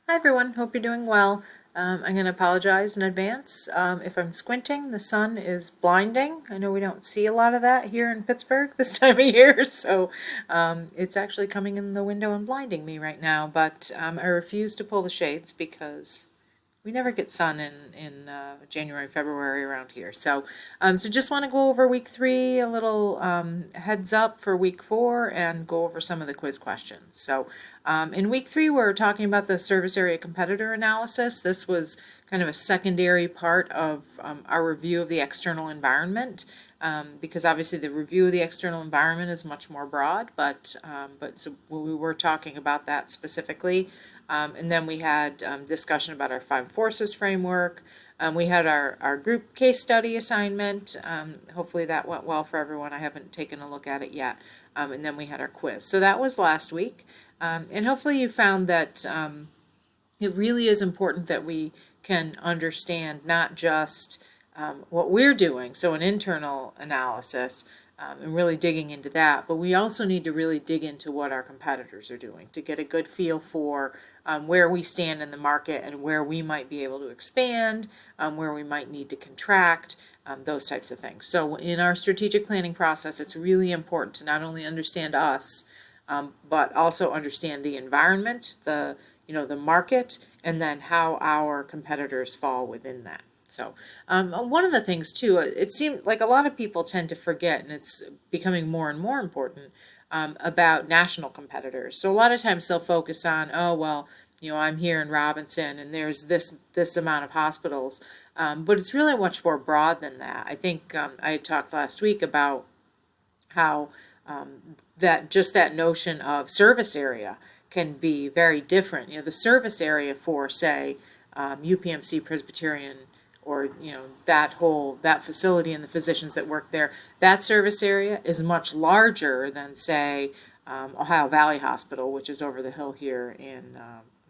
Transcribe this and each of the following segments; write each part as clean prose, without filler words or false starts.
Hi everyone, hope you're doing well. I'm going to apologize in advance if I'm squinting. The sun is blinding. I know we don't see a lot of that here in Pittsburgh this time of year, so it's actually coming in the window and blinding me right now, but I refuse to pull the shades because we never get sun in January, February around here. So just want to go over week 3, a little heads up for week 4, and go over some of the quiz questions. So in week 3, we're talking about the service area competitor analysis. This was kind of a secondary part of our review of the external environment. Because obviously the review of the external environment is much more broad, but so we were talking about that specifically. And then we had discussion about our 5 forces framework. We had our group case study assignment. Hopefully that went well for everyone. I haven't taken a look at it yet. And then we had our quiz. So that was last week. And hopefully you found that it really is important that we can understand not just what we're doing, so an internal analysis, and really digging into that, but we also need to really dig into what our competitors are doing to get a good feel for where we stand in the market and where we might be able to expand, where we might need to contract, those types of things. So in our strategic planning process, it's really important to not only understand us, but also understand the environment, the market, and then how our competitors fall within that. So one of the things too, it seems like a lot of people tend to forget, and it's becoming more and more important, about national competitors. So a lot of times they'll focus on, oh, well, I'm here in Robinson and there's this amount of hospitals. But it's really much more broad than that. I think I had talked last week about how that notion of service area can be very different. The service area for, say, UPMC Presbyterian, or that facility and the physicians that work there, that service area is much larger than, say, Ohio Valley Hospital, which is over the hill here in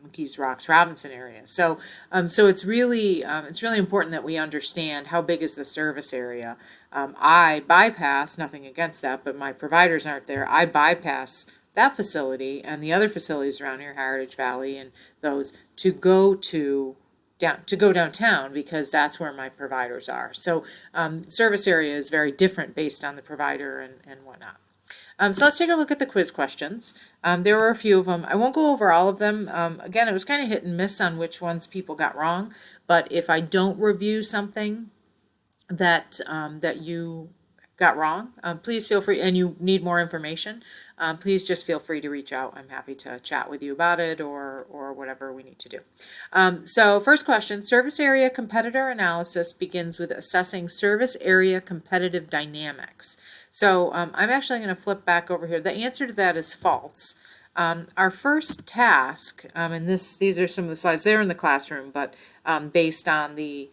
McKees Rocks, Robinson area. So it's really important that we understand how big is the service area. I bypass, nothing against that, but my providers aren't there. I bypass that facility and the other facilities around here, Heritage Valley and those, to go downtown because that's where my providers are. So service area is very different based on the provider and whatnot. So let's take a look at the quiz questions. There were a few of them. I won't go over all of them. Again, it was kind of hit and miss on which ones people got wrong. But if I don't review something that you got wrong, please feel free, and you need more information, please just feel free to reach out. I'm happy to chat with you about it or whatever we need to do. So first question, service area competitor analysis begins with assessing service area competitive dynamics. So I'm actually going to flip back over here. The answer to that is false. Our first task, and these are some of the slides there in the classroom, but based on the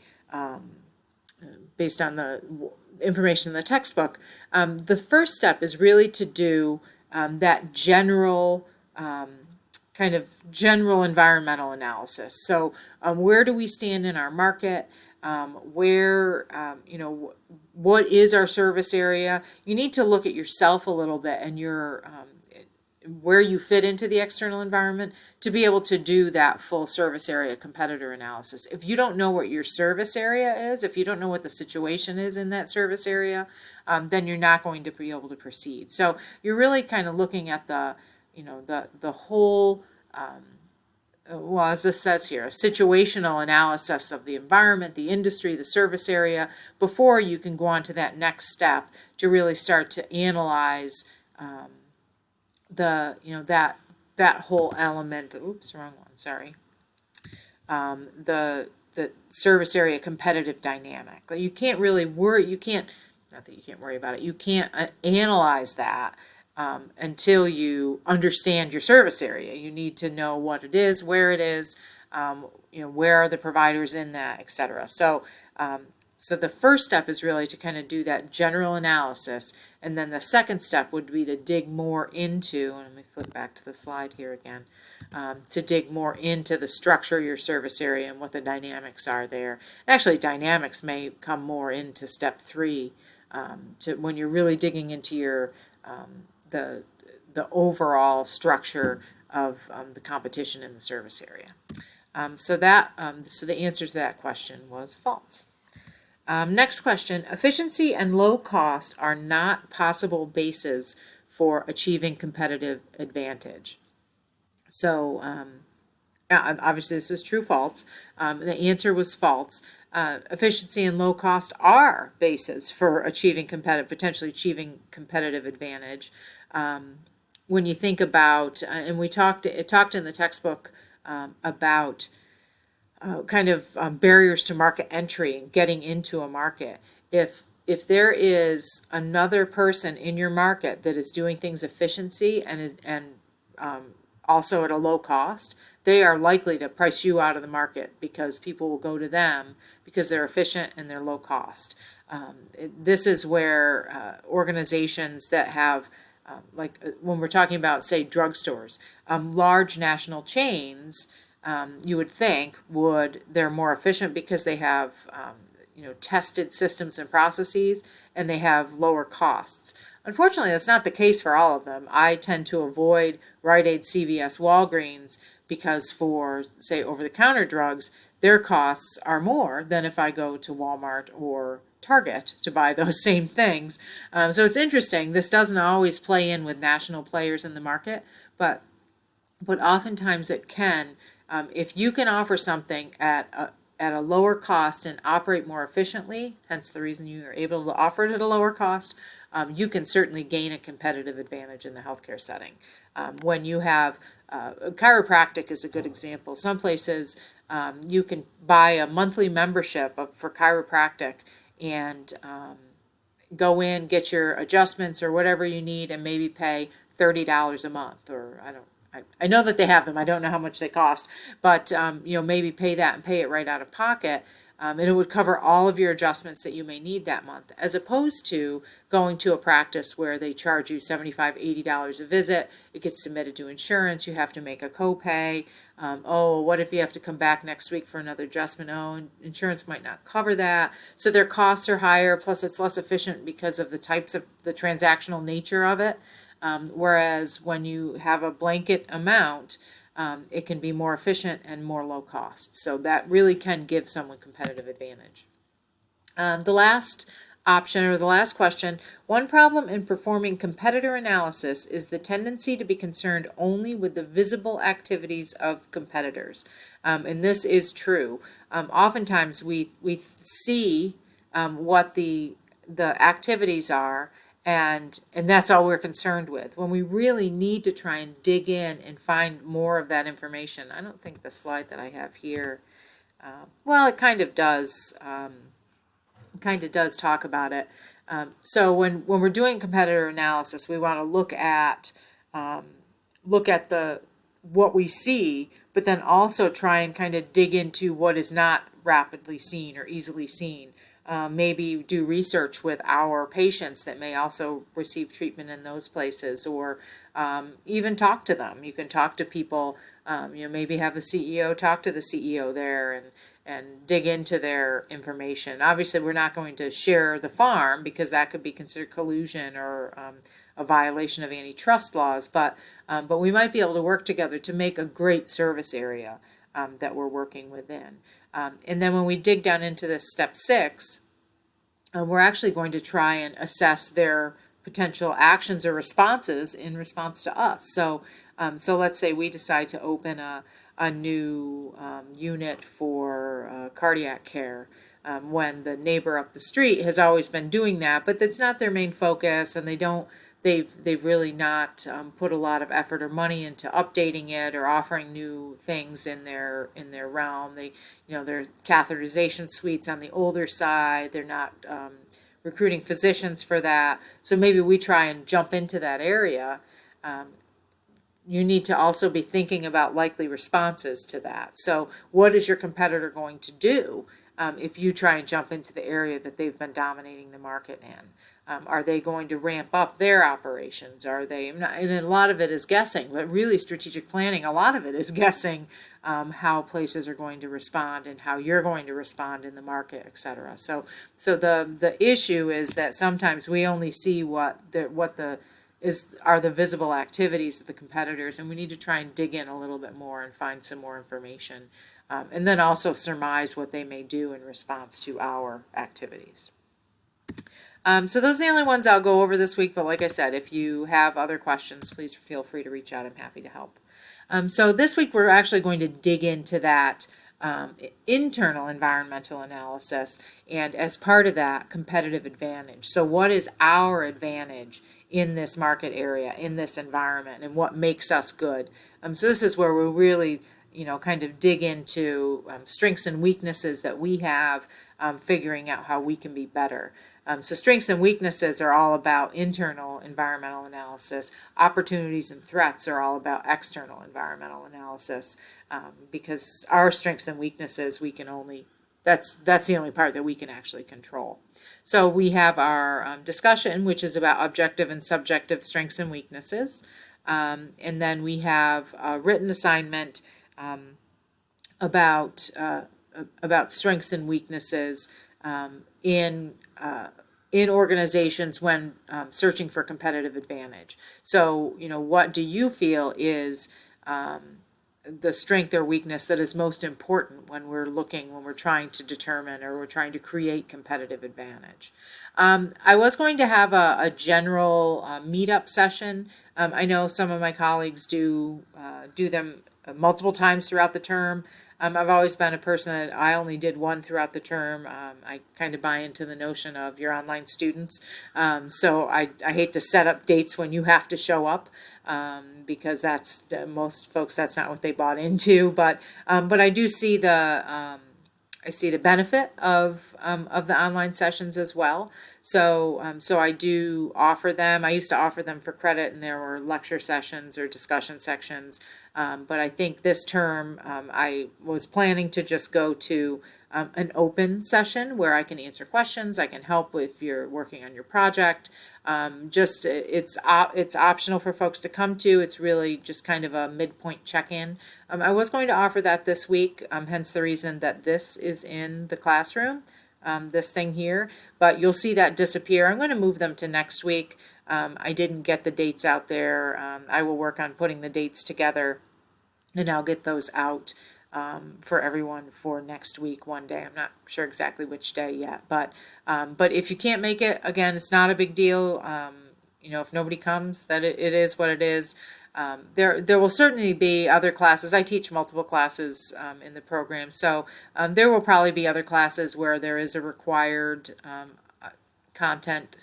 information in the textbook, the first step is really to do that general kind of general environmental analysis. So where do we stand in our market? What is our service area? You need to look at yourself a little bit and where you fit into the external environment to be able to do that full service area competitor analysis. If you don't know what your service area is, if you don't know what the situation is in that service area, then you're not going to be able to proceed. So you're really kind of looking at the whole, well, as this says here, a situational analysis of the environment, the industry, the service area, before you can go on to that next step to really start to analyze that whole element. Oops, wrong one. Sorry. The service area competitive dynamic. You can't really worry. You can't. Not that you can't worry about it. You can't analyze that until you understand your service area. You need to know what it is, where it is, where are the providers in that, etc. So the first step is really to kind of do that general analysis, and then the second step would be to dig more into, and let me flip back to the slide here again, to dig more into the structure of your service area and what the dynamics are there. Actually, dynamics may come more into step 3, to when you're really digging into your the overall structure of the competition in the service area. So the answer to that question was false. Next question, efficiency and low cost are not possible bases for achieving competitive advantage. So obviously this is true, false. The answer was false. Efficiency and low cost are bases for potentially achieving competitive advantage. When you think about, and it talked in the textbook about barriers to market entry and getting into a market. If there is another person in your market that is doing things efficiency and also at a low cost, they are likely to price you out of the market because people will go to them because they're efficient and they're low cost. This is where organizations that have when we're talking about, say, drugstores, large national chains, you would think they're more efficient because they have tested systems and processes, and they have lower costs. Unfortunately, that's not the case for all of them. I tend to avoid Rite Aid, CVS, Walgreens because for, say, over-the-counter drugs, their costs are more than if I go to Walmart or Target to buy those same things. So it's interesting. This doesn't always play in with national players in the market, but oftentimes it can. If you can offer something at a lower cost and operate more efficiently, hence the reason you are able to offer it at a lower cost, you can certainly gain a competitive advantage in the healthcare setting. When you have chiropractic is a good example. Some places you can buy a monthly membership for chiropractic and go in, get your adjustments or whatever you need, and maybe pay $30 a month, or I know that they have them. I don't know how much they cost, but maybe pay that and pay it right out of pocket. And it would cover all of your adjustments that you may need that month, as opposed to going to a practice where they charge you $75, $80 a visit. It gets submitted to insurance. You have to make a copay. What if you have to come back next week for another adjustment? Insurance might not cover that. So their costs are higher, plus it's less efficient because of the types of the transactional nature of it. Whereas when you have a blanket amount, it can be more efficient and more low cost. So that really can give someone competitive advantage. The last option, or the last question, one problem in performing competitor analysis is the tendency to be concerned only with the visible activities of competitors. And this is true. Oftentimes we see what the activities are, and that's all we're concerned with, when we really need to try and dig in and find more of that information. I don't think the slide that I have here, it kind of does talk about it. So when we're doing competitor analysis, we want to look at what we see, but then also try and kind of dig into what is not rapidly seen or easily seen. Maybe do research with our patients that may also receive treatment in those places, or even talk to them. You can talk to people, maybe have the CEO talk to the CEO there and dig into their information. Obviously, we're not going to share the farm because that could be considered collusion or a violation of antitrust laws, but we might be able to work together to make a great service area that we're working within. And then when we dig down into this step 6, we're actually going to try and assess their potential actions or responses in response to us. So let's say we decide to open a new unit for cardiac care, when the neighbor up the street has always been doing that, but that's not their main focus, and they've really not put a lot of effort or money into updating it or offering new things in their realm. Their catheterization suites on the older side. They're not recruiting physicians for that. So maybe we try and jump into that area. You need to also be thinking about likely responses to that. So what is your competitor going to do if you try and jump into the area that they've been dominating the market in? Are they going to ramp up their operations? Are they not? And a lot of it is guessing, but really strategic planning, a lot of it is guessing how places are going to respond and how you're going to respond in the market, etc. So the issue is that sometimes we only see what the are the visible activities of the competitors, and we need to try and dig in a little bit more and find some more information, and then also surmise what they may do in response to our activities. So those are the only ones I'll go over this week, but like I said, if you have other questions, please feel free to reach out. I'm happy to help. So this week we're actually going to dig into that internal environmental analysis, and as part of that, competitive advantage. So what is our advantage in this market area, in this environment, and what makes us good? So this is where we're really, kind of dig into strengths and weaknesses that we have, figuring out how we can be better. So strengths and weaknesses are all about internal environmental analysis. Opportunities and threats are all about external environmental analysis, because our strengths and weaknesses, that's the only part that we can actually control. So we have our discussion, which is about objective and subjective strengths and weaknesses. And then we have a written assignment about strengths and weaknesses in organizations when searching for competitive advantage. So, what do you feel is the strength or weakness that is most important when we're trying to determine, or we're trying to create competitive advantage? I was going to have a general meetup session. I know some of my colleagues do them multiple times throughout the term. I've always been a person that I only did one throughout the term. I kind of buy into the notion of your online students. So I hate to set up dates when you have to show up, because that's most folks, that's not what they bought into. But I do see the benefit of the online sessions as well. So I do offer them. I used to offer them for credit, and there were lecture sessions or discussion sections. But I think this term, I was planning to just go to an open session where I can answer questions. I can help if you're working on your project. It's optional for folks to come to. It's really just kind of a midpoint check-in. I was going to offer that this week, hence the reason that this is in the classroom, this thing here. But you'll see that disappear. I'm going to move them to next week. I didn't get the dates out there. I will work on putting the dates together, and I'll get those out for everyone for next week one day. I'm not sure exactly which day yet, but if you can't make it, again, it's not a big deal. If nobody comes, that it is what it is. There will certainly be other classes. I teach multiple classes in the program, so there will probably be other classes where there is a required content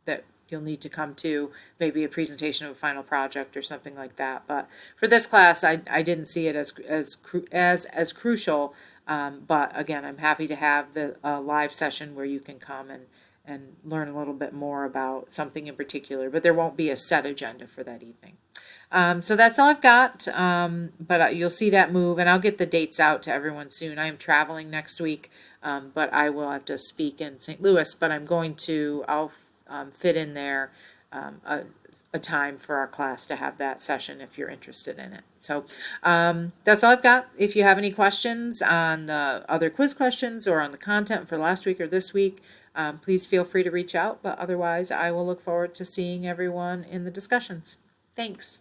that you'll need to come to, maybe a presentation of a final project or something like that. But for this class, I didn't see it as crucial. But again, I'm happy to have the live session where you can come and learn a little bit more about something in particular. But there won't be a set agenda for that evening. So that's all I've got. But you'll see that move, and I'll get the dates out to everyone soon. I am traveling next week, but I will have to speak in St. Louis. But I'll fit in there a time for our class to have that session if you're interested in it. So that's all I've got. If you have any questions on the other quiz questions or on the content for last week or this week, please feel free to reach out. But otherwise, I will look forward to seeing everyone in the discussions. Thanks.